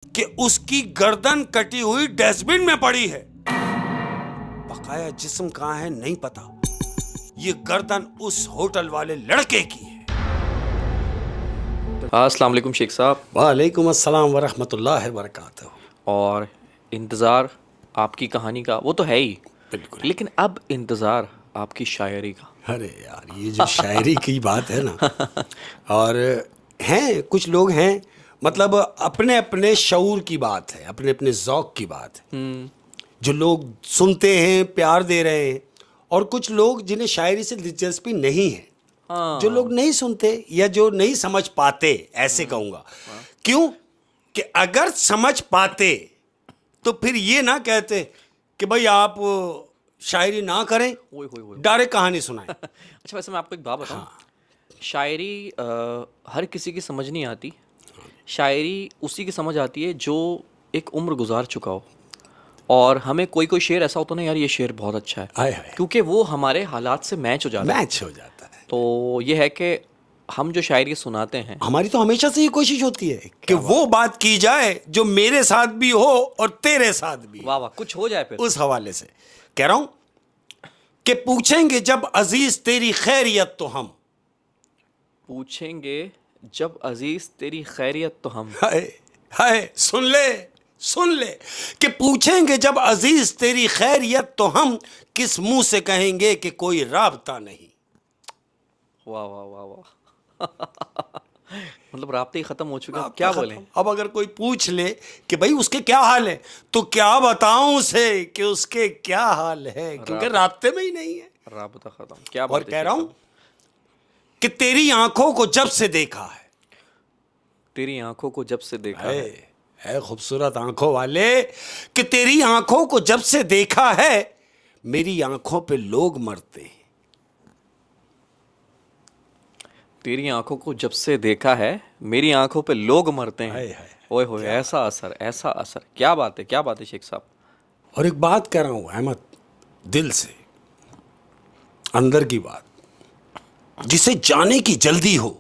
कि उसकी गर्दन कटी हुई डस्टबिन में पड़ी है। बकाया जिस्म कहाँ है नहीं पता। ये गर्दन उस होटल वाले लड़के की है। अस्सलाम वालेकुम शेख साहब। वालेकुम अस्सलाम वरहमतुल्लाहि वबरकातुहू। और इंतज़ार आपकी कहानी का वो तो है ही, बिल्कुल। लेकिन अब इंतज़ार आपकी शायरी का। अरे यार, ये जो शायरी की बात है ना, और हैं कुछ लोग हैं, मतलब अपने अपने शऊर की बात है, अपने अपने ज़ौक़ की बात है। जो लोग सुनते हैं, प्यार दे रहे हैं, और कुछ लोग जिन्हें शायरी से दिलचस्पी नहीं है, जो लोग नहीं सुनते या जो नहीं समझ पाते, ऐसे कहूँगा। क्यों कि अगर समझ पाते तो फिर ये ना कहते कि भाई आप शायरी ना करें, डायरेक्ट कहानी सुनाएं। अच्छा, वैसे मैं आपको एक बात बताऊं, शायरी हर किसी की समझ नहीं आती। शायरी उसी की समझ आती है जो एक उम्र गुजार चुका हो। और हमें कोई कोई शेर ऐसा होता ना, यार ये शेर बहुत अच्छा है, हाय हाय, क्योंकि वो हमारे हालात से मैच हो जाता है। मैच हो जाता है। तो ये है कि हम जो शायरी सुनाते हैं, हमारी तो हमेशा से ये कोशिश होती है कि वो बात की जाए जो मेरे साथ भी हो और तेरे साथ भी। वाह वाह, कुछ हो जाए। फिर उस हवाले से कह रहा हूं कि पूछेंगे जब अजीज तेरी खैरियत तो हम। पूछेंगे जब अजीज तेरी खैरियत तो हम। हाय हाय, सुन ले कि पूछेंगे जब अजीज तेरी खैरियत तो हम किस मुंह से कहेंगे कि कोई राबता नहीं। वाह वाह वाह वाह। मतलब राब्ते ही खत्म हो चुके हैं, क्या बोलें। अब अगर कोई पूछ ले कि भाई उसके क्या हाल है, तो क्या बताऊं उसे कि उसके क्या हाल है, क्योंकि राब्ते में ही नहीं है। राब्ता खत्म, क्या और बात है। कह रहा हूं कि तेरी आंखों को जब से देखा है, तेरी आंखों को जब से देखा है खूबसूरत आंखों वाले, कि तेरी आंखों को जब से देखा है मेरी आंखों पे लोग मरते हैं। तेरी आंखों को जब से देखा है मेरी आंखों पे लोग मरते हैं। हाय हाय, ओए होए, ऐसा असर, ऐसा असर। क्या बात है, क्या बात है शेख साहब। और एक बात कह रहा हूं अहमद, दिल से, अंदर की बात, जिसे जाने की जल्दी हो,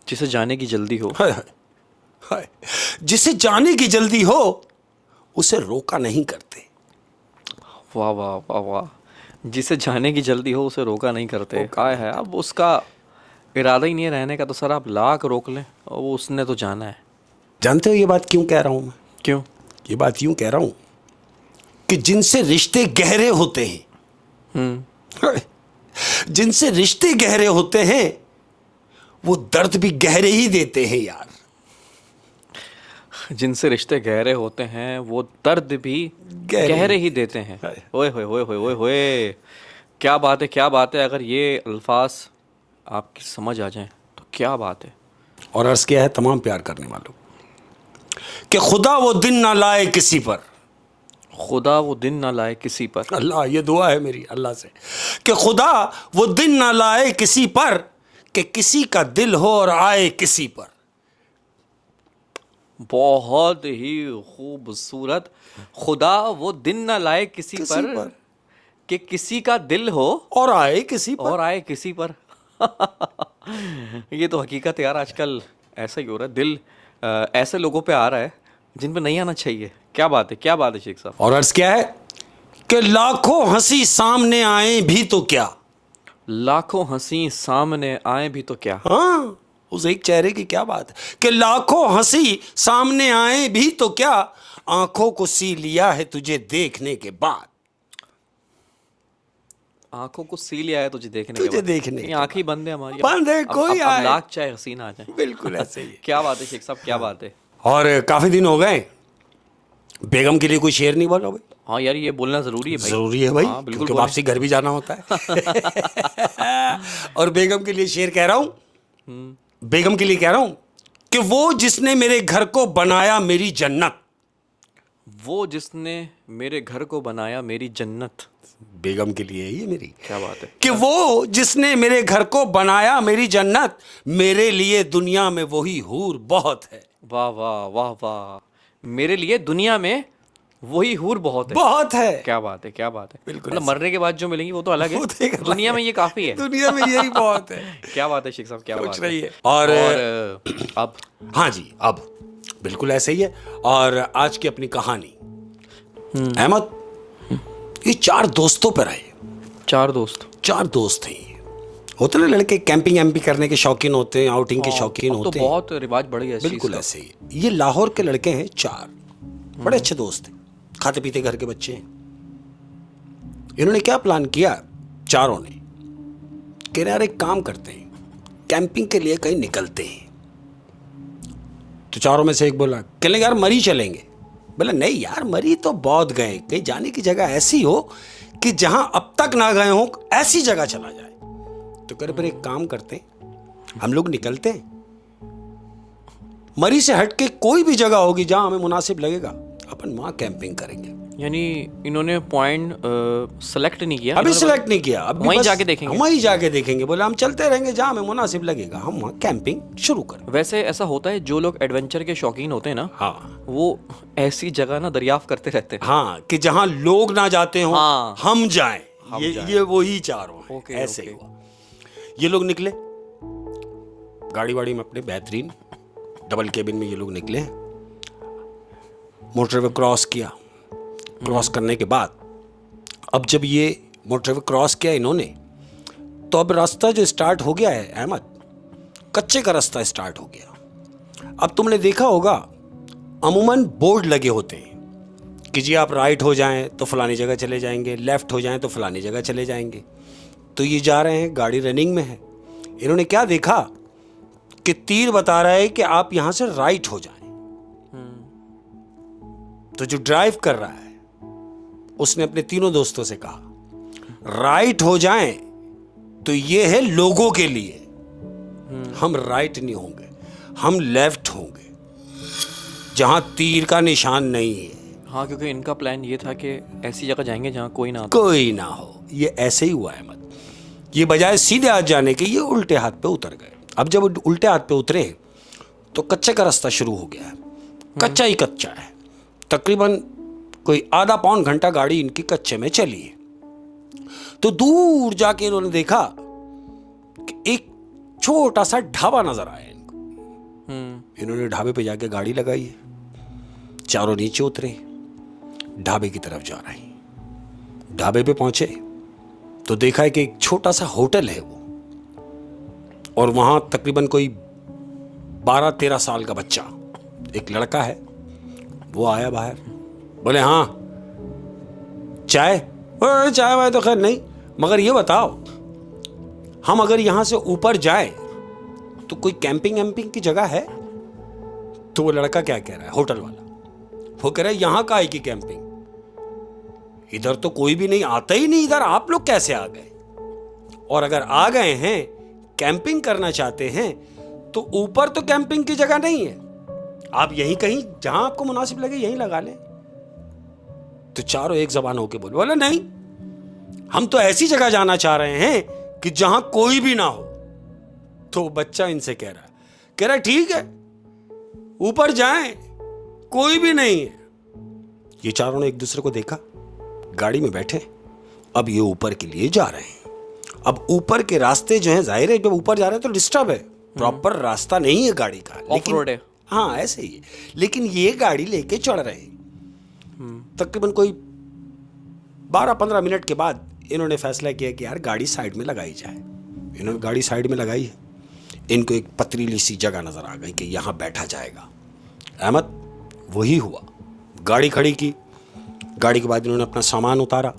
जिसे जाने की जल्दी हो, हाय हाय हाय, जिसे जाने की जल्दी हो उसे रोका नहीं करते। वाह वाह वाह वाह। जिसे जाने की जल्दी हो उसे रोका नहीं करते। हाय है, अब उसका इरादा ही नहीं है रहने का, तो सर आप लाख रोक लें और वो उसने तो जाना है। जानते हो ये बात क्यों कह रहा हूं मैं? क्यों? ये बात यूं कह रहा हूं कि जिनसे रिश्ते गहरे होते हैं, जिनसे रिश्ते गहरे होते हैं वो दर्द भी गहरे ही देते हैं यार। जिनसे रिश्ते गहरे होते हैं वो दर्द भी गहरे ही देते हैं। ओए होए होए होए होए होए, क्या बात है, क्या बात है। अगर ये अल्फाज आपकी समझ आ जाएं तो क्या बात है। और अर्ज किया है तमाम प्यार करने वालों कि खुदा वो दिन ना लाए किसी पर, खुदा वो दिन ना लाए किसी पर। अल्लाह, ये दुआ है मेरी अल्लाह से कि खुदा वो दिन ना लाए किसी पर कि किसी का दिल हो और आए किसी पर। बहुत ही खूबसूरत। खुदा वो दिन ना लाए किसी पर कि किसी का दिल हो और आए किसी पर, और आए किसी पर। ये तो हकीकत है यार, आजकल ऐसा ही हो रहा है। दिल ऐसे लोगों पे आ रहा है जिन पे नहीं आना चाहिए। क्या बात है, क्या बात है शेख साहब। और अर्ज क्या है कि लाखों हंसी सामने आए भी तो क्या। लाखों हंसी सामने आए भी तो क्या। हाँ, उस एक चेहरे की क्या बात है कि लाखों हंसी सामने आए भी तो क्या, आंखों को सी लिया है तुझे देखने के बाद। आंखों को सी लिया है तुझे देखने तुझे के बाद। देखने के आंखें बंद है हमारी। बंद है, कोई अब आए, लाख चाहे हसीना आ जाए। बिल्कुल ऐसे ही। क्या बात है शेख साहब, क्या बात है। और काफी दिन हो गए, बेगम के लिए कोई शेर नहीं बोला भाई? हाँ यार, ये बोलना जरूरी है भाई। जरूरी है भाई, हाँ, बिल्कुल क्योंकि वापसी घर भी जाना होता है। और बेगम के लिए शेर कह रहा हूं, बेगम के लिए कह रहा हूं कि वो जिसने मेरे घर को बनाया मेरी जन्नत। वो जिसने मेरे घर को बनाया मेरी जन्नत। बेगम के लिए ये मेरी क्या बात है कि वो जिसने मेरे घर को बनाया मेरी जन्नत, मेरे लिए दुनिया में वही हूर बहुत है। वाह वाह वाह वाह। मेरे लिए दुनिया में वही हूर बहुत है। बहुत है। क्या बात है, क्या बात है। बिल्कुल मतलब मरने के बाद जो मिलेंगी वो तो अलग है, दुनिया में ये काफी है। दुनिया में यही बहुत है। क्या बात है शेख साहब, क्या बात कुछ नहीं है। और अब हाँ जी, अब बिल्कुल ऐसे ही है। और आज की अपनी कहानी, अहमद, ये 4 दोस्तों पर है। 4 दोस्त। 4 दोस्त हैं। होते ना लड़के कैंपिंग एम्पी करने के शौकीन होते हैं, आउटिंग के शौकीन अब होते तो हैं। बहुत रिवाज बढ़ गया इस चीज़ बिल्कुल का। ऐसे ही। ये लाहौर के लड़के हैं 4, बड़े अच्छे दोस्त हैं, खाते पीते घर के बच्चे हैं। इन्होंने क्या प्लान किया, चारों ने, कह रहे यार एक काम करते हैं, कैंपिंग के लिए कहीं निकलते हैं। तो चारों में से एक बोला, कह यार मरी चलेंगे। बोला नहीं यार, मरी तो बहुत गए, कहीं जाने की जगह ऐसी हो कि जहां अब तक ना गए हो, ऐसी जगह चला जाए। तो कह रहे फिर एक काम करते हैं, हम लोग निकलते हैं, मरी से हटके कोई भी जगह होगी जहां हमें मुनासिब लगेगा, अपन वहां कैंपिंग करेंगे। यानी इन्होंने पॉइंट सेलेक्ट नहीं किया, अभी सिलेक्ट नहीं किया, अभी वहीं बस जाके देखेंगे। वहीं जाके देखेंगे। बोले हम चलते रहेंगे, जहां हमें मुनासिब लगेगा हम वहां कैंपिंग शुरू करें। वैसे ऐसा होता है, जो लोग एडवेंचर के शौकीन होते हैं ना, हाँ वो ऐसी जगह ना दरियाफ्त करते रहते हैं। हाँ, कि जहां लोग ना जाते हो, हाँ। हम जाएं। ये वही चारों हैं। ओके, ऐसे ही ओके। हुआ। ये लोग निकले गाड़ी वाड़ी में अपने, बेहतरीन डबल केबिन में ये लोग निकले। मोटरवे क्रॉस किया। क्रॉस करने के बाद अब जब ये मोटरवे क्रॉस किया इन्होंने, तो अब रास्ता जो स्टार्ट हो गया है अहमद, कच्चे का रास्ता स्टार्ट हो गया। अब तुमने देखा होगा अमूमन बोर्ड लगे होते हैं कि जी आप राइट हो जाएं तो फलानी जगह चले जाएंगे, लेफ्ट हो जाएं तो फलानी जगह चले जाएंगे। तो ये जा रहे हैं, गाड़ी रनिंग में है। इन्होंने क्या देखा कि तीर बता रहा है कि आप यहां से राइट हो जाएं। तो जो ड्राइव कर रहा है उसने अपने तीनों दोस्तों से कहा राइट हो जाएं तो ये है लोगों के लिए, हम राइट नहीं होंगे, हम लेफ्ट होंगे, जहां तीर का निशान नहीं है। हाँ, क्योंकि इनका प्लान ये था कि ऐसी जगह जाएंगे जहाँ कोई ना कोई ना हो। ये ऐसे ही हुआ अहमद। ये बजाय सीधे हाथ जाने के ये उल्टे हाथ पे उतर गए। अब जब उल्टे हाथ पे उतरे तो कच्चे का रास्ता शुरू हो गया है। कच्चा ही कच्चा है, तकरीबन कोई आधा पौन घंटा गाड़ी इनकी कच्चे में चली है। तो दूर जाके इन्होंने देखा कि एक छोटा सा ढाबा नजर आया इनको। इन्होंने ढाबे पे जाके गाड़ी लगाई है। चारों नीचे उतरे, ढाबे की तरफ जा रहे हैं। ढाबे पे पहुंचे तो देखा है कि एक छोटा सा होटल है वो, और वहां तकरीबन कोई 12-13 साल का बच्चा, एक लड़का है, वो आया बाहर। बोले हाँ चाय? चाय वाय तो खैर नहीं, मगर ये बताओ हम अगर यहां से ऊपर जाए तो कोई कैंपिंग एम्पिंग की जगह है? तो वो लड़का क्या कह रहा है, होटल वाला, वो कह रहा है यहां का है कि कैंपिंग, इधर तो कोई भी नहीं, आता ही नहीं इधर, आप लोग कैसे आ गए? और अगर आ गए हैं, कैंपिंग करना चाहते हैं, तो ऊपर तो कैंपिंग की जगह नहीं है, आप यहीं कहीं जहां आपको मुनासिब लगे यहीं लगा लें। तो चारों एक जबान होके बोले नहीं, हम तो ऐसी जगह जाना चाह रहे हैं कि जहां कोई भी ना हो। तो बच्चा इनसे कह रहा है ठीक है ऊपर जाएं, कोई भी नहीं है। ये चारों ने एक दूसरे को देखा, गाड़ी में बैठे, अब ये ऊपर के लिए जा रहे हैं। अब ऊपर के रास्ते जो हैं, जाहिर है जब ऊपर जा रहे हैं तो डिस्टर्ब है, प्रॉपर रास्ता नहीं है गाड़ी का, ऑफ रोड है। हाँ ऐसे ही है, लेकिन ये गाड़ी लेके चढ़ रहे हैं। तकरीबन कोई 12-15 मिनट के बाद इन्होंने फैसला किया कि यार गाड़ी साइड में लगाई जाए। इन्होंने गाड़ी साइड में लगाई है। इनको एक पथरीली सी जगह नजर आ गई कि यहां बैठा जाएगा। अहमद वही हुआ, गाड़ी खड़ी की। गाड़ी के बाद इन्होंने अपना सामान उतारा।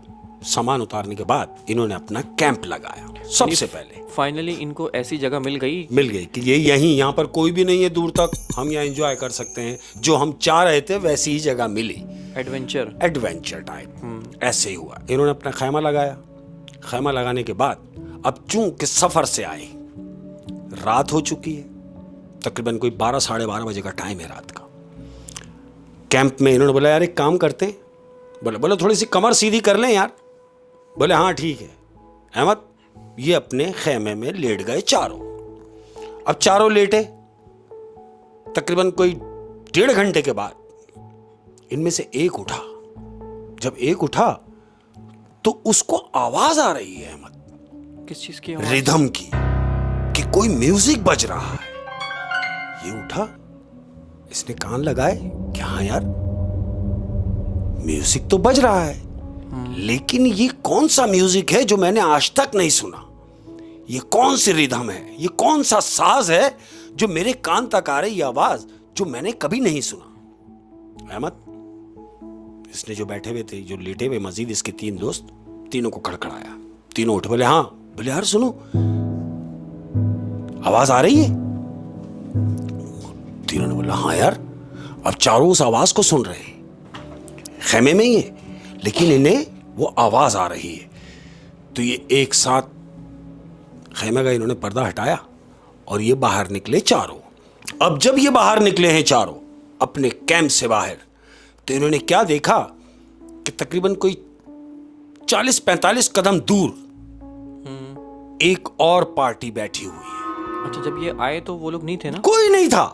सामान उतारने के बाद इन्होंने अपना कैंप लगाया। सबसे पहले फाइनली इनको ऐसी जगह मिल गई कि ये यहाँ पर कोई भी नहीं है दूर तक, हम यहाँ एंजॉय कर सकते हैं। जो हम चाह रहे थे वैसी ही जगह मिली, एडवेंचर टाइप। ऐसे ही हुआ, इन्होंने अपना खैमा लगाया। खैमा लगाने के बाद अब चूंकि सफर से आए, रात हो चुकी है, तकरीबन कोई 12-12:30 बजे का टाइम है रात का। कैंप में इन्होंने बोला यार एक काम करते हैं, बोले थोड़ी सी कमर सीधी कर लें यार। बोले हाँ ठीक है। अहमद ये अपने खेमे में लेट गए चारों। अब चारों लेटे, तकरीबन कोई 1.5 घंटे के बाद इनमें से एक उठा। जब एक उठा तो उसको आवाज आ रही है अहमद, किस चीज की आवाज? रिदम की, कि कोई म्यूजिक बज रहा है। ये उठा, इसने कान लगाए कि हाँ यार, म्यूजिक तो बज रहा है, लेकिन ये कौन सा म्यूजिक है जो मैंने आज तक नहीं सुना? ये कौन सी रिदम है, ये कौन सा साज है जो मेरे कान तक आ रही, ये आवाज जो मैंने कभी नहीं सुना? अहमद, इसने जो बैठे हुए थे, जो लेटे हुए मजीद इसके 3 दोस्त, तीनों को खड़खड़ाया। तीनों उठ बोले हाँ। बोले यार सुनो, आवाज आ रही है? तीनों ने बोला हाँ यार। अब चारों उस आवाज को सुन रहे हैं, खेमे में ही है, लेकिन इन्हें वो आवाज आ रही है। तो ये एक साथ खेमे का इन्होंने पर्दा हटाया और ये बाहर निकले चारों। अब जब ये बाहर निकले हैं चारों अपने कैंप से बाहर, तो इन्होंने क्या देखा कि तकरीबन कोई 40-45 कदम दूर एक और पार्टी बैठी हुई है। अच्छा, जब ये आए तो वो लोग नहीं थे ना? कोई नहीं था।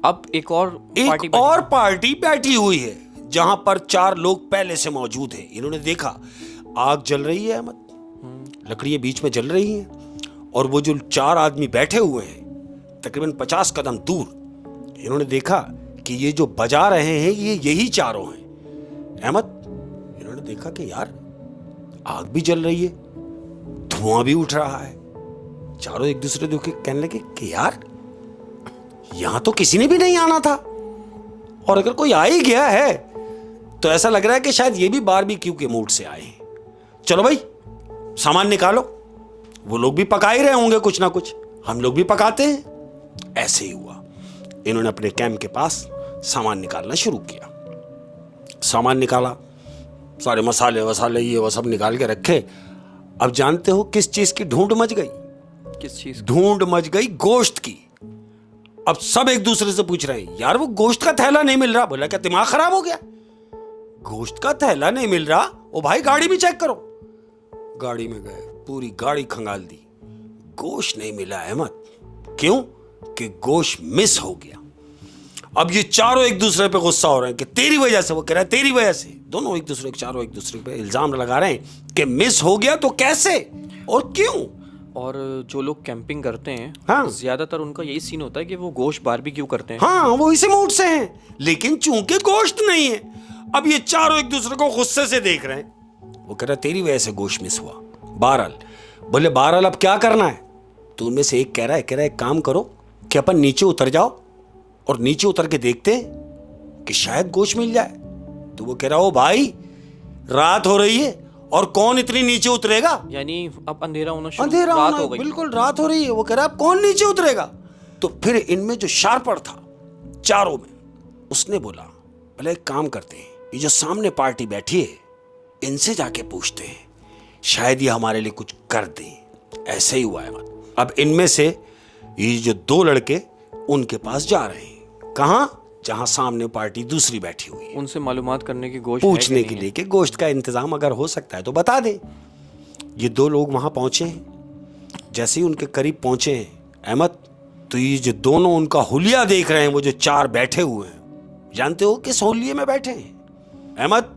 अब एक और पार्टी बैठी हुई है जहां पर 4 लोग पहले से मौजूद हैं। इन्होंने देखा आग जल रही है, अहमद, लकड़ियां बीच में जल रही हैं, और वो जो 4 आदमी बैठे हुए हैं तकरीबन 50 कदम दूर, इन्होंने देखा कि ये जो बजा रहे हैं ये यही चारों हैं। अहमद, इन्होंने देखा कि यार आग भी जल रही है, धुआं भी उठ रहा है। चारों एक दूसरे देख के कहने लगे कि यार यहां तो किसी ने भी नहीं आना था, और अगर कोई आ ही गया है तो ऐसा लग रहा है कि शायद ये भी बारबेक्यू के मूड से आए हैं। चलो भाई सामान निकालो। वो लोग भी पका ही रहे होंगे कुछ ना कुछ, हम लोग भी पकाते हैं। ऐसे ही हुआ। इन्होंने अपने कैंप के पास सामान निकालना शुरू किया। सामान निकाला, सारे मसाले वसाले ये वो सब निकाल के रखे। अब जानते हो किस चीज की ढूंढ मच गई? किस चीज? ढूंढ मच गई गोश्त की। अब सब एक दूसरे से पूछ रहे हैं यार वो गोश्त का थैला नहीं मिल रहा। बोला क्या दिमाग खराब हो गया? गोश्त का थैला नहीं मिल रहा? ओ भाई गाड़ी में चेक करो। गाड़ी में गए, पूरी गाड़ी खंगाल दी, गोश्त नहीं मिला। अहमद, क्यों? कि गोश्त मिस हो गया। अब ये चारों एक दूसरे पे गुस्सा हो रहे हैं कि तेरी वजह से। वो कह रहा है तेरी वजह से। दोनों एक दूसरे चारों एक दूसरे पे इल्जाम लगा रहे हैं कि मिस हो गया तो कैसे और क्यों। और जो लोग कैंपिंग करते हैं, हाँ, ज्यादातर उनका यही सीन होता है कि वो गोश्त बारबेक्यू करते हैं। हाँ, वो इसी मूड से हैं, लेकिन चूंकि गोश्त नहीं है, अब ये चारों एक दूसरे को गुस्से से देख रहे हैं। वो कह रहा है तेरी वजह से गोश्त मिस हुआ। बहरहाल बोले बहरहाल अब क्या करना है? तो उनमें से एक कह रहा है एक काम करो कि अपन नीचे उतर जाओ और नीचे उतर के देखते हैं कि शायद गोश्त मिल जाए। तो वो कह रहा हो भाई रात हो रही है और कौन इतनी नीचे उतरेगा? यानी अब अंधेरा होना रात हो गई, बिल्कुल रात हो रही है। वो कह रहा अब कौन नीचे उतरेगा? तो फिर इनमें जो शार्पर था चारों में, उसने बोला भले एक काम करते हैं, ये जो सामने पार्टी बैठी है इनसे जाके पूछते हैं, शायद ये हमारे लिए कुछ कर दें। ऐसे ही हुआ है। अब इनमें से ये जो 2 लड़के उनके पास जा रहे हैं। कहां? जहां सामने पार्टी दूसरी बैठी हुई है। उनसे मालूमात करने की, गोश्त पूछने के लिए कि गोश्त का इंतजाम अगर हो सकता है तो बता दे। ये 2 लोग वहां पहुंचे हैं। जैसे ही उनके करीब पहुंचे हैं अहमद, तो ये जो दोनों उनका हुलिया देख रहे हैं, वो जो 4 बैठे हुए हैं, जानते हो किस हुलिये में बैठे हैं अहमद?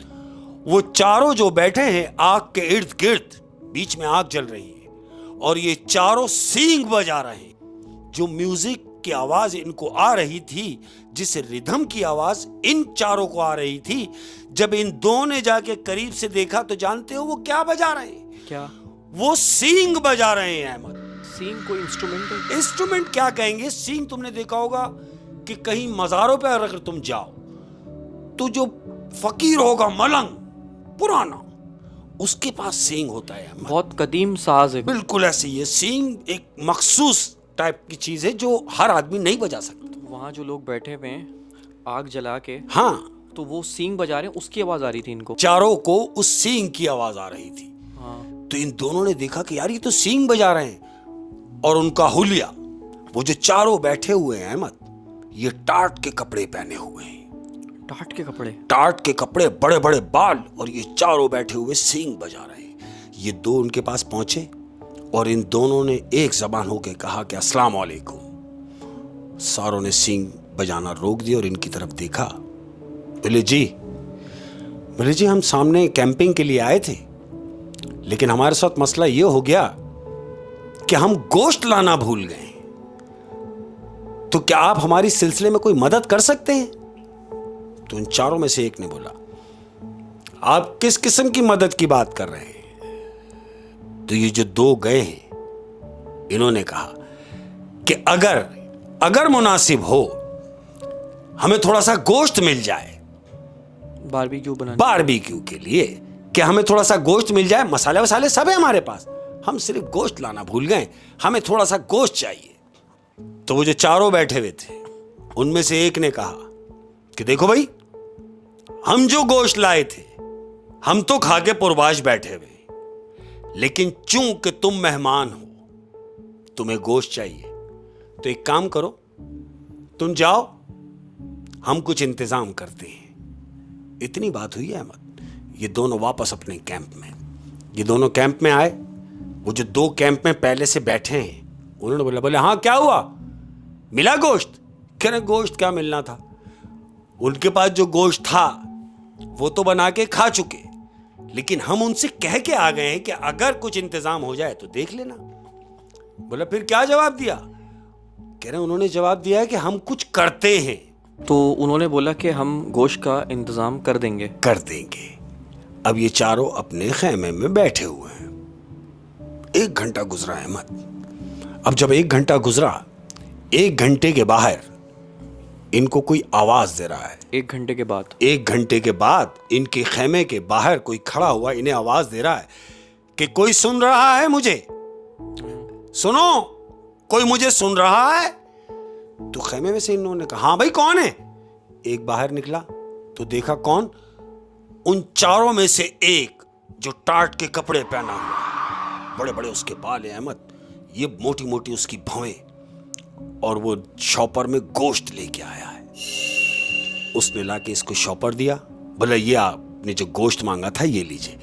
वो चारों जो बैठे हैं आग के इर्द गिर्द, बीच में आग जल रही है, और ये चारों सींग बजा रहे हैं। जो म्यूजिक की आवाज इनको आ रही थी, जिस रिदम की आवाज इन चारों को आ रही थी, जब इन दोनों ने जाके करीब से देखा तो जानते हो वो क्या बजा रहे हैं? क्या? वो सींग बजा रहे हैं अहमद। सींग कोई इंस्ट्रूमेंट है? इंस्ट्रूमेंट क्या कहेंगे, सींग तुमने देखा होगा कि कहीं मज़ारों पे अगर तुम जाओ तो जो फकीर होगा मलंग पुराना, उसके पास सींग होता है। बहुत कदीम साज है। बिल्कुल ऐसे ही है। सींग एक मखसूस टाइप की चीज है जो हर आदमी नहीं बजा सकता। तो वहाँ जो लोग बैठे हुए हैं आग जला के, हाँ, तो वो सींग बजा रहे हैं, उसकी आवाज आ रही थी इनको। चारों को उस सींग की आवाज आ रही थी। हाँ। तो इन दोनों ने देखा कि यार ये तो सींग बजा रहे हैं। और उनका हुलिया, वो जो चारों बैठे हुए हैं अहमद, ये टाट के कपड़े पहने हुए हैं। टाट के कपड़े? टाट के कपड़े, बड़े बड़े बाल, और ये चारों बैठे हुए सींग बजा रहे हैं। ये 2 उनके पास पहुंचे और इन दोनों ने एक जबान होके कहा कि अस्सलाम वालेकुम। सारों ने सींग बजाना रोक दिया और इनकी तरफ देखा। बोले जी हम सामने कैंपिंग के लिए आए थे, लेकिन हमारे साथ मसला ये हो गया कि हम गोश्त लाना भूल गए। तो क्या आप हमारी सिलसिले में कोई मदद कर सकते हैं? तो उन चारों में से एक ने बोला, आप किस किस्म की मदद की बात कर रहे हैं? तो ये जो दो गए हैं, इन्होंने कहा कि अगर मुनासिब हो, हमें थोड़ा सा गोश्त मिल जाए बारबेक्यू के लिए, कि हमें थोड़ा सा गोश्त मिल जाए, मसाले वसाले सब है हमारे पास, हम सिर्फ गोश्त लाना भूल गए, हमें थोड़ा सा गोश्त चाहिए। तो वो जो चारों बैठे हुए थे, उनमें से एक ने कहा कि देखो भाई, हम जो गोश्त लाए थे हम तो खा के पुरबाश बैठे हुए, लेकिन चूंकि तुम मेहमान हो, तुम्हें गोश्त चाहिए, तो एक काम करो, तुम जाओ, हम कुछ इंतजाम करते हैं। इतनी बात हुई है अहमद, ये दोनों वापस अपने कैंप में, ये दोनों कैंप में आए। वो जो दो कैंप में पहले से बैठे हैं, उन्होंने बोले हाँ क्या हुआ, मिला गोश्त? कह रहे गोश्त क्या मिलना था, उनके पास जो गोश्त था वो तो बना के खा चुके, लेकिन हम उनसे कह के आ गए हैं कि अगर कुछ इंतजाम हो जाए तो देख लेना। बोला फिर क्या जवाब दिया? कह रहे उन्होंने जवाब दिया है कि हम कुछ करते हैं। तो उन्होंने बोला कि हम गोश्त का इंतजाम कर देंगे। अब ये चारों अपने खेमे में बैठे हुए हैं। 1 घंटा गुजरा अहमद। अब जब 1 घंटा गुजरा, 1 घंटे के बाहर इनको कोई आवाज दे रहा है। 1 घंटे के बाद 1 घंटे के बाद इनके खेमे के बाहर कोई खड़ा हुआ इन्हें आवाज दे रहा है कि कोई सुन रहा है मुझे, सुनो, कोई मुझे सुन रहा है? तो खेमे में से इन्होंने कहा हाँ भाई कौन है? एक बाहर निकला तो देखा कौन, उन चारों में से एक जो टाट के कपड़े पहना हुआ, बड़े बड़े उसके बाल है अहमद, ये मोटी मोटी उसकी भवें, और वो शॉपर में गोश्त लेके आया है। उसने लाके इसको शॉपर दिया, बोला ये आपने जो गोश्त मांगा था ये लीजिए।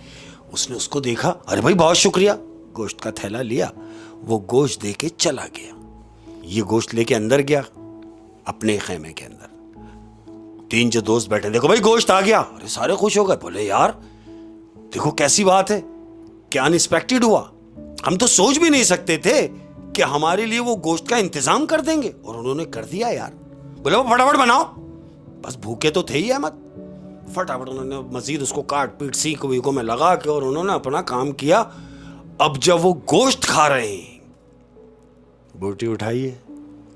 उसने उसको देखा, अरे भाई बहुत शुक्रिया, गोश्त का थैला लिया, वो गोश्त दे के चला गया। ये गोश्त लेके अंदर गया अपने खेमे के अंदर। 3 जो दोस्त बैठे, देखो भाई गोश्त आ गया। अरे सारे खुश हो गए, बोले यार देखो कैसी बात है, क्या अनएक्सपेक्टेड हुआ, हम तो सोच भी नहीं सकते थे कि हमारे लिए वो गोश्त का इंतजाम कर देंगे, और उन्होंने कर दिया यार। बोले वो फटाफट बनाओ, बस भूखे तो थे ही अहमद। फटाफट उन्होंने मजीद उसको काट पीट सीख वीकों में लगा के और उन्होंने अपना काम किया। अब जब वो गोश्त खा रहे हैं, बोटी उठाइए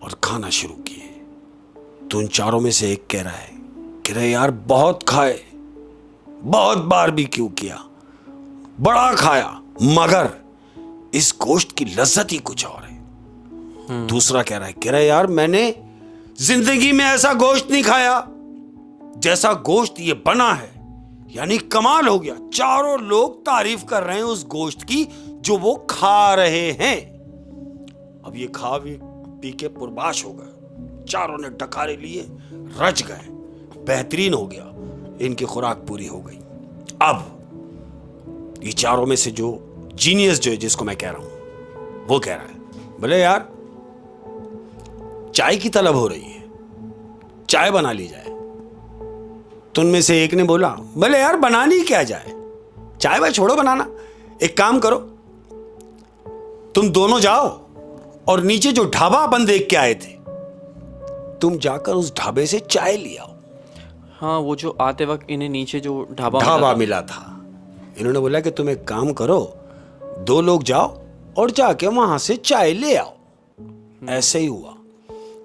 और खाना शुरू किए, तो उन चारों में से एक कह रहा है यार बहुत खाए, बहुत बारबेक्यू किया, बड़ा खाया, मगर इस गोश्त की लज्जत ही कुछ और है। दूसरा कह रहा है यार मैंने जिंदगी में ऐसा गोश्त नहीं खाया जैसा गोश्त ये बना है, यानी कमाल हो गया। चारों लोग तारीफ कर रहे हैं उस गोश्त की जो वो खा रहे हैं। अब ये खा भी पी के पुरबाश हो गए, चारों ने डकारे लिए, रच गए, बेहतरीन हो गया, इनकी खुराक पूरी हो गई। अब ये चारों में से जो जीनियस जो है, जिसको मैं कह रहा हूं, वो कह रहा है बोले यार चाय की तलब हो रही है, चाय बना ली जाए। तो उनमें से एक ने बोला बोले यार बनानी क्या जाए, चाय भाई छोड़ो बनाना, एक काम करो तुम दोनों जाओ और नीचे जो ढाबा अपन देख के आए थे, तुम जाकर उस ढाबे से चाय ले आओ। हाँ, वो जो आते वक्त इन्हें नीचे जो ढाबा मिला था, इन्होंने बोला कि तुम एक काम करो, 2 लोग जाओ और जाके वहां से चाय ले आओ। ऐसे ही हुआ,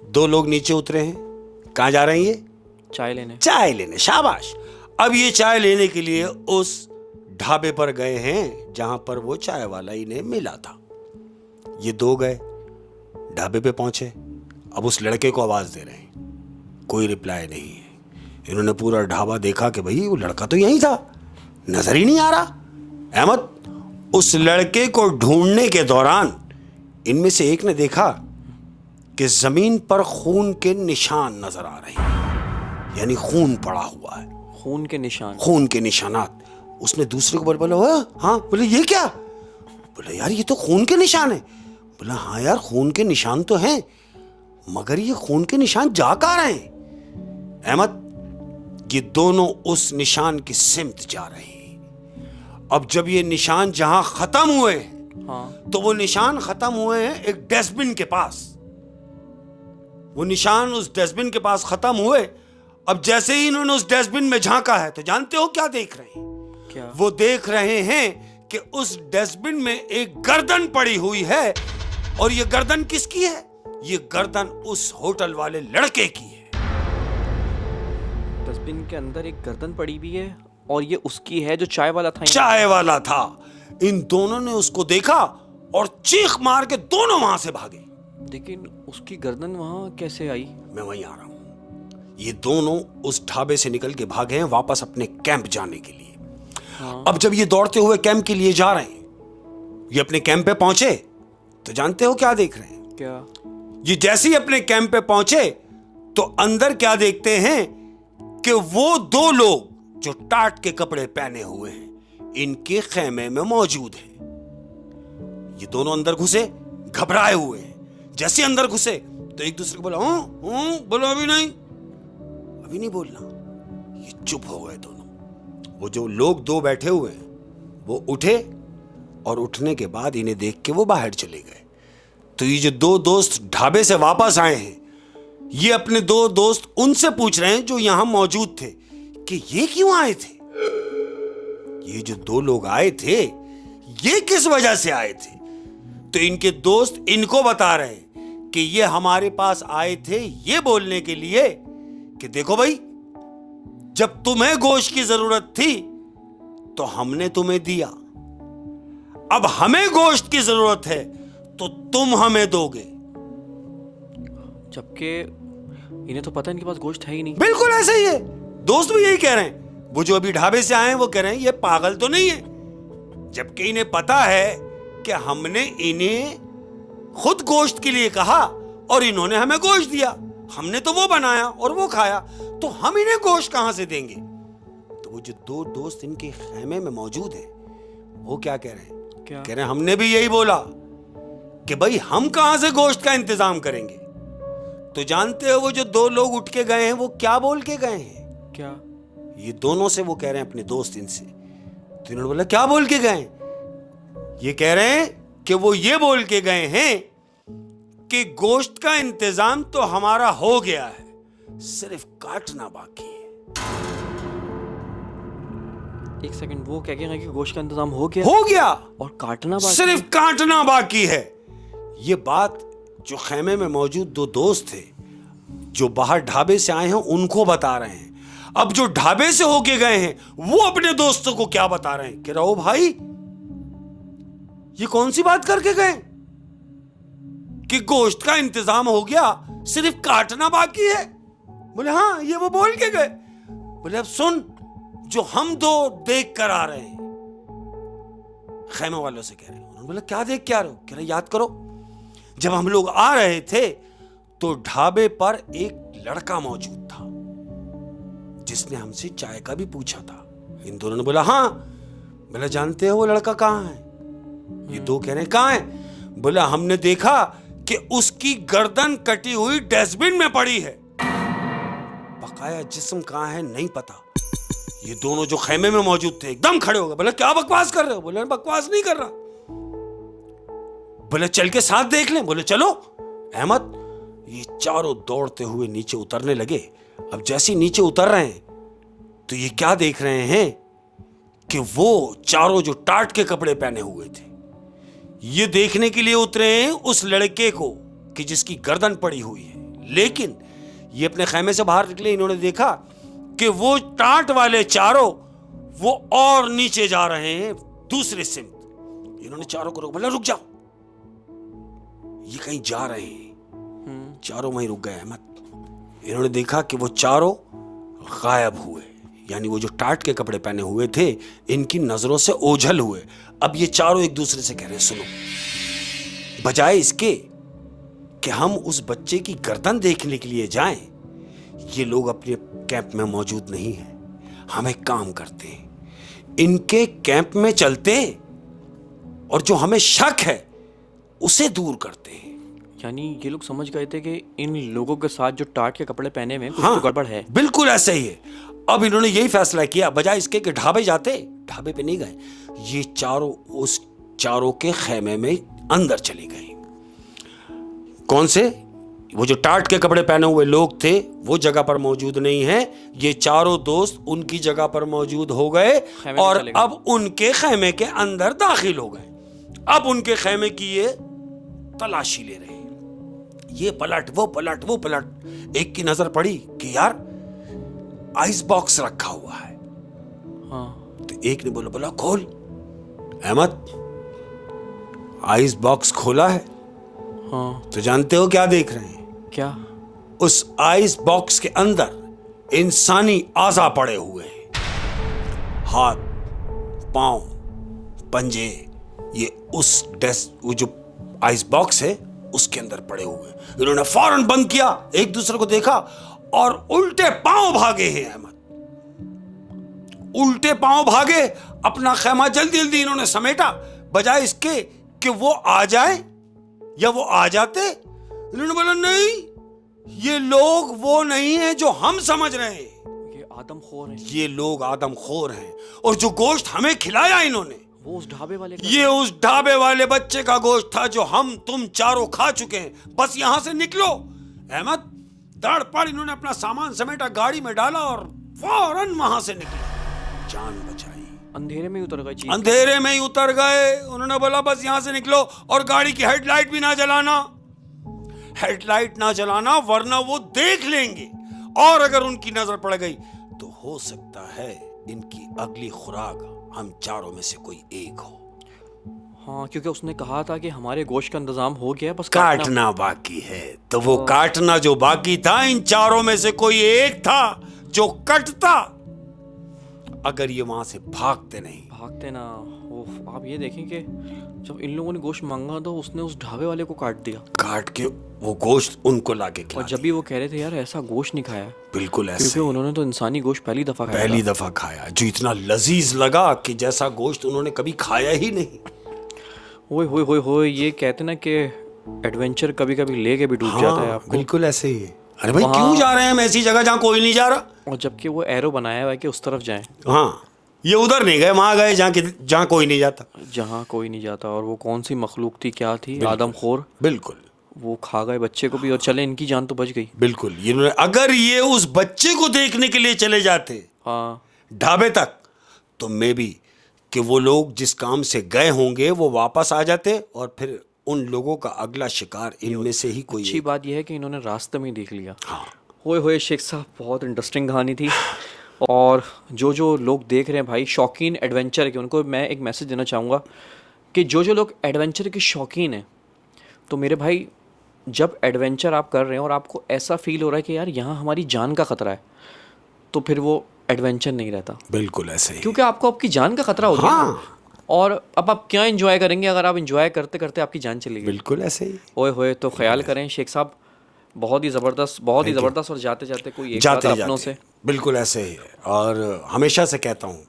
2 लोग नीचे उतरे हैं। कहां जा रहे हैं ये? चाय लेने। शाबाश। अब ये चाय लेने के लिए उस ढाबे पर गए हैं जहां पर वो चाय वाला इन्हें मिला था। ये 2 गए, ढाबे पे पहुंचे, अब उस लड़के को आवाज दे रहे हैं, कोई रिप्लाई नहीं है। इन्होंने पूरा ढाबा देखा कि भाई वो लड़का तो यहीं था, नजर ही नहीं आ रहा। अहमद, उस लड़के को ढूंढने के दौरान इनमें से एक ने देखा कि जमीन पर खून के निशान नजर आ रहे हैं, यानी खून पड़ा हुआ है, खून के निशानात। उसने दूसरे को बोला हाँ, बोले ये क्या? बोले यार ये तो खून के निशान है। बोला हाँ यार खून के निशान तो हैं, मगर ये खून के निशान जा कहाँ रहे हैं? अहमद, ये दोनों उस निशान की सिमत जा रहे हैं। अब जब ये निशान जहां खत्म हुए हैं, हाँ, तो वो निशान खत्म हुए हैं एक डस्टबिन के पास। वो निशान उस डस्टबिन के पास खत्म हुए। अब जैसे ही इन्होंने उस डस्टबिन में झांका है तो जानते हो क्या देख रहे हैं? क्या? वो देख रहे हैं कि उस डस्टबिन में एक गर्दन पड़ी हुई है। और ये गर्दन किसकी है? ये गर्दन उस होटल वाले लड़के की है। डस्टबिन के अंदर एक गर्दन पड़ी हुई है और ये उसकी है जो चाय वाला था। चाय वाला था। इन दोनों ने उसको देखा और चीख मार के दोनों वहां से भागे। लेकिन उसकी गर्दन वहां कैसे आई? मैं वहीं आ रहा हूं। ये दोनों उस ढाबे से निकल के भागे हैं वापस अपने कैंप जाने के लिए। हाँ। अब जब ये दौड़ते हुए कैंप के लिए जा रहे हैं, ये अपने कैंप पे पहुंचे तो जानते हो क्या देख रहे हैं? क्या? ये जैसे ही अपने कैंप पे पहुंचे तो अंदर क्या देखते हैं कि वो दो लोग जो टाट के कपड़े पहने हुए हैं इनके खेमे में मौजूद हैं। ये दोनों अंदर घुसे घबराए हुए हैं। जैसे अंदर घुसे तो एक दूसरे को बोला, बोलो अभी नहीं बोलना। ये चुप हो गए दोनों। वो जो लोग दो बैठे हुए हैं वो उठे और उठने के बाद इन्हें देख के वो बाहर चले गए। तो ये जो दो दोस्त ढाबे से वापस आए हैं, ये अपने दो दोस्त उनसे पूछ रहे हैं जो यहां मौजूद थे कि ये क्यों आए थे? ये जो दो लोग आए थे ये किस वजह से आए थे? तो इनके दोस्त इनको बता रहे हैं कि ये हमारे पास आए थे ये बोलने के लिए कि देखो भाई, जब तुम्हें गोश्त की जरूरत थी तो हमने तुम्हें दिया, अब हमें गोश्त की जरूरत है तो तुम हमें दोगे। जबकि इन्हें तो पता है इनके पास गोश्त है ही नहीं। बिल्कुल ऐसे ही है। दोस्त भी यही कह रहे हैं। वो जो अभी ढाबे से आए हैं वो कह रहे हैं ये पागल तो नहीं है, जबकि इन्हें पता है कि हमने इन्हें खुद गोश्त के लिए कहा और इन्होंने हमें गोश्त दिया। हमने तो वो बनाया और वो खाया, तो हम इन्हें गोश्त कहां से देंगे? तो वो जो दो दोस्त इनके खेमे में मौजूद है वो क्या कह रहे हैं? क्या? कह रहे हैं हमने भी यही बोला कि भाई हम कहां से गोश्त का इंतजाम करेंगे। तो जानते हो वो जो दो लोग उठ के गए हैं वो क्या बोल के गए हैं? क्या? ये दोनों से वो कह रहे हैं अपने दोस्त इनसे। तो इन्होंने बोला क्या बोल के गए? ये कह रहे हैं कि वो ये बोल के गए हैं कि गोश्त का इंतजाम तो हमारा हो गया है, सिर्फ काटना बाकी है। एक सेकंड, वो क्या कह रहे हैं कि गोश्त का इंतजाम हो गया और काटना बाकी? सिर्फ काटना बाकी है। ये बात जो खेमे में मौजूद दो दोस्त थे जो बाहर ढाबे से आए हैं उनको बता रहे हैं। अब जो ढाबे से होके गए हैं वो अपने दोस्तों को क्या बता रहे हैं कि रहो भाई, ये कौन सी बात करके गए कि गोश्त का इंतजाम हो गया, सिर्फ काटना बाकी है? बोले हाँ, ये वो बोल के गए। बोले अब सुन, जो हम दो देख कर आ रहे हैं, खेमे वालों से कह रहे हैं। उन्होंने बोला क्या देख के आ रहे हो? कह रहे याद करो, जब हम लोग आ रहे थे तो ढाबे पर एक लड़का मौजूद था जिसने हमसे चाय का भी पूछा था। इन दोनों ने बोला हाँ। बोला जानते हो वो लड़का कहाँ है? ये दो कह रहे हैं कहाँ है? बोला हमने देखा कि उसकी गर्दन कटी हुई डस्टबिन में पड़ी है, बकाया जिस्म कहाँ है नहीं पता। ये दोनों जो खेमे में मौजूद थे एकदम खड़े हो गए। बोला क्या बकवास कर रहे हो? बोले बकवास नहीं कर रहा। बोले चल के साथ देख लें। बोले चलो। अहमद, ये चारों दौड़ते हुए नीचे उतरने लगे। अब जैसे नीचे उतर रहे हैं तो ये क्या देख रहे हैं कि वो चारों जो टाट के कपड़े पहने हुए थे, ये देखने के लिए उतरे हैं उस लड़के को कि जिसकी गर्दन पड़ी हुई है। लेकिन ये अपने खेमे से बाहर निकले, इन्होंने देखा कि वो टाट वाले चारों वो और नीचे जा रहे हैं दूसरे सिमत। इन्होंने चारों को रोक, बोला रुक जाओ, ये कहीं जा रहे हैं। चारों वहीं रुक गए। अहमद, इन्होंने देखा कि वो चारों गायब हुए, यानी वो जो टाट के कपड़े पहने हुए थे इनकी नजरों से ओझल हुए। अब ये चारों एक दूसरे से कह रहे हैं सुनो, बजाय इसके कि हम उस बच्चे की गर्दन देखने के लिए जाएं, ये लोग अपने कैंप में मौजूद नहीं हैं। हम एक काम करते हैं, इनके कैंप में चलते और जो हमें शक है उसे दूर करते हैं। यानी ये लोग समझ गए थे कि इन लोगों के साथ जो टाट के कपड़े पहने हुए हैं कुछ हाँ, तो गड़बड़ है। बिल्कुल ऐसा ही है। अब इन्होंने यही फैसला किया, बजाय इसके कि ढाबे जाते, ढाबे पे नहीं गए, ये चारों उस चारों के खेमे में अंदर चले गए। कौन से? वो जो टाट के कपड़े पहने हुए लोग थे वो जगह पर मौजूद नहीं है, ये चारों दोस्त उनकी जगह पर मौजूद हो गए और अब उनके खेमे के अंदर दाखिल हो गए। अब उनके खेमे की ये तलाशी ले रहे हैं, ये पलट वो पलट वो पलट। एक की नजर पड़ी कि यार आइस बॉक्स रखा हुआ है। हाँ। तो एक ने बोला खोल। अहमद आइस बॉक्स खोला है। हाँ। तो जानते हो क्या देख रहे हैं? क्या? उस आइस बॉक्स के अंदर इंसानी आज़ा पड़े हुए हैं, हाथ, पांव, पंजे, ये उस वो जो आइस बॉक्स है उसके अंदर पड़े हुए हैं। इन्होंने फौरन बंद किया, एक दूसरे को देखा और उल्टे पांव भागे हैं अहमद, उल्टे पांव भागे। अपना खेमा जल्दी जल्दी इन्होंने समेटा, बजाय इसके कि वो आ जाए या वो आ जाते। इन्होंने बोला नहीं, ये लोग वो नहीं है जो हम समझ रहे हैं, ये आदमखोर हैं, ये लोग आदमखोर हैं। और जो गोश्त हमें खिलाया इन्होंने, वो उस ढाबे वाले का, ये उस ढाबे वाले बच्चे का गोश्त था जो हम तुम चारों खा चुके हैं। बस यहां से निकलो। अहमद दड़ पड़ इन्होंने अपना सामान समेटा, गाड़ी में डाला और फौरन वहां से निकले, जान बचाई। अंधेरे में ही उतर गए। अंधेरे में ही उतर गए। उन्होंने बोला बस यहां से निकलो और गाड़ी की हेडलाइट भी ना जलाना, हेडलाइट ना जलाना वरना वो देख लेंगे और अगर उनकी नजर पड़ गई तो हो सकता है इनकी अगली खुराक हम चारों में से कोई एक हो। हाँ, क्योंकि उसने कहा था कि हमारे गोश्त का इंतजाम हो गया, बस काटना बाकी है। तो वो काटना जो बाकी था, इन चारों में से कोई एक था जो कटता अगर ये वहां से भागते ना। ओह, आप ये देखें कि जब इन लोगों ने गोश्त मांगा तो उसने उस ढाबे वाले को काट दिया, काट के वो गोश्त उनको लाके खिला। और जब भी वो कह रहे थे यार ऐसा गोश्त नहीं खाया, बिल्कुल ऐसे, क्योंकि उन्होंने तो इंसानी गोश्त पहली दफा खाया जो इतना लजीज लगा कि जैसा गोश्त उन्होंने कभी खाया ही नहीं। ओए, ये कहते ना कि एडवेंचर कभी कभी लेके भी डूब जाता है आपको। बिल्कुल ऐसे ही है। अरे भाई क्यों जा रहे हैं हम ऐसी जगह जहाँ कोई नहीं जा रहा? और जबकि वो एरो बनाया हुआ है कि उस तरफ जाएं। हाँ, ये उधर नहीं गए, वहां गए जहाँ कोई नहीं जाता, जहाँ कोई नहीं जाता। और वो कौन सी मखलूक थी, क्या थी? आदमखोर। बिल्कुल, वो खा गए बच्चे को भी, और चले इनकी जान तो बच गई। बिल्कुल। इन्होंने अगर ये उस बच्चे को देखने के लिए चले जाते हाँ ढाबे तक, तो मे बी कि वो लोग जिस काम से गए होंगे वो वापस आ जाते और फिर उन लोगों का अगला शिकार इनमें से ही कोई। अच्छी बात यह है कि इन्होंने रास्ते में ही देख लिया। हाँ। होए शेख साहब, बहुत इंटरेस्टिंग कहानी थी। और जो लोग देख रहे हैं भाई, शौकीन एडवेंचर के, उनको मैं एक मैसेज देना चाहूँगा कि जो लोग एडवेंचर के शौकीन हैं, तो मेरे भाई जब एडवेंचर आप कर रहे हैं और आपको ऐसा फील हो रहा है कि यार यहाँ हमारी जान का खतरा है, तो फिर वो एडवेंचर नहीं रहता। बिल्कुल ऐसे ही, क्योंकि आपको आपकी जान का खतरा होता है। और अब आप क्या एंजॉय करेंगे अगर आप एंजॉय करते करते आपकी जान चली गई? बिल्कुल ऐसे ही। ओए तो ख्याल करें शेख साहब, बहुत ही ज़बरदस्त। और जाते जाते कोई एक बात अपनों से। बिल्कुल ऐसे ही है। और हमेशा से कहता हूँ,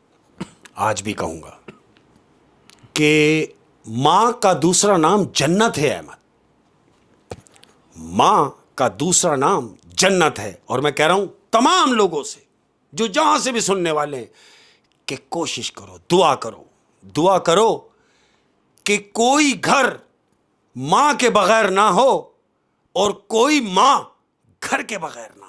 आज भी कहूँगा कि माँ का दूसरा नाम जन्नत है अहमद, माँ का दूसरा नाम जन्नत है। और मैं कह रहा हूँ तमाम लोगों से जो जहाँ से भी सुनने वाले हैं कि कोशिश करो, दुआ करो कि कोई घर माँ के बगैर ना हो और कोई माँ घर के बगैर ना।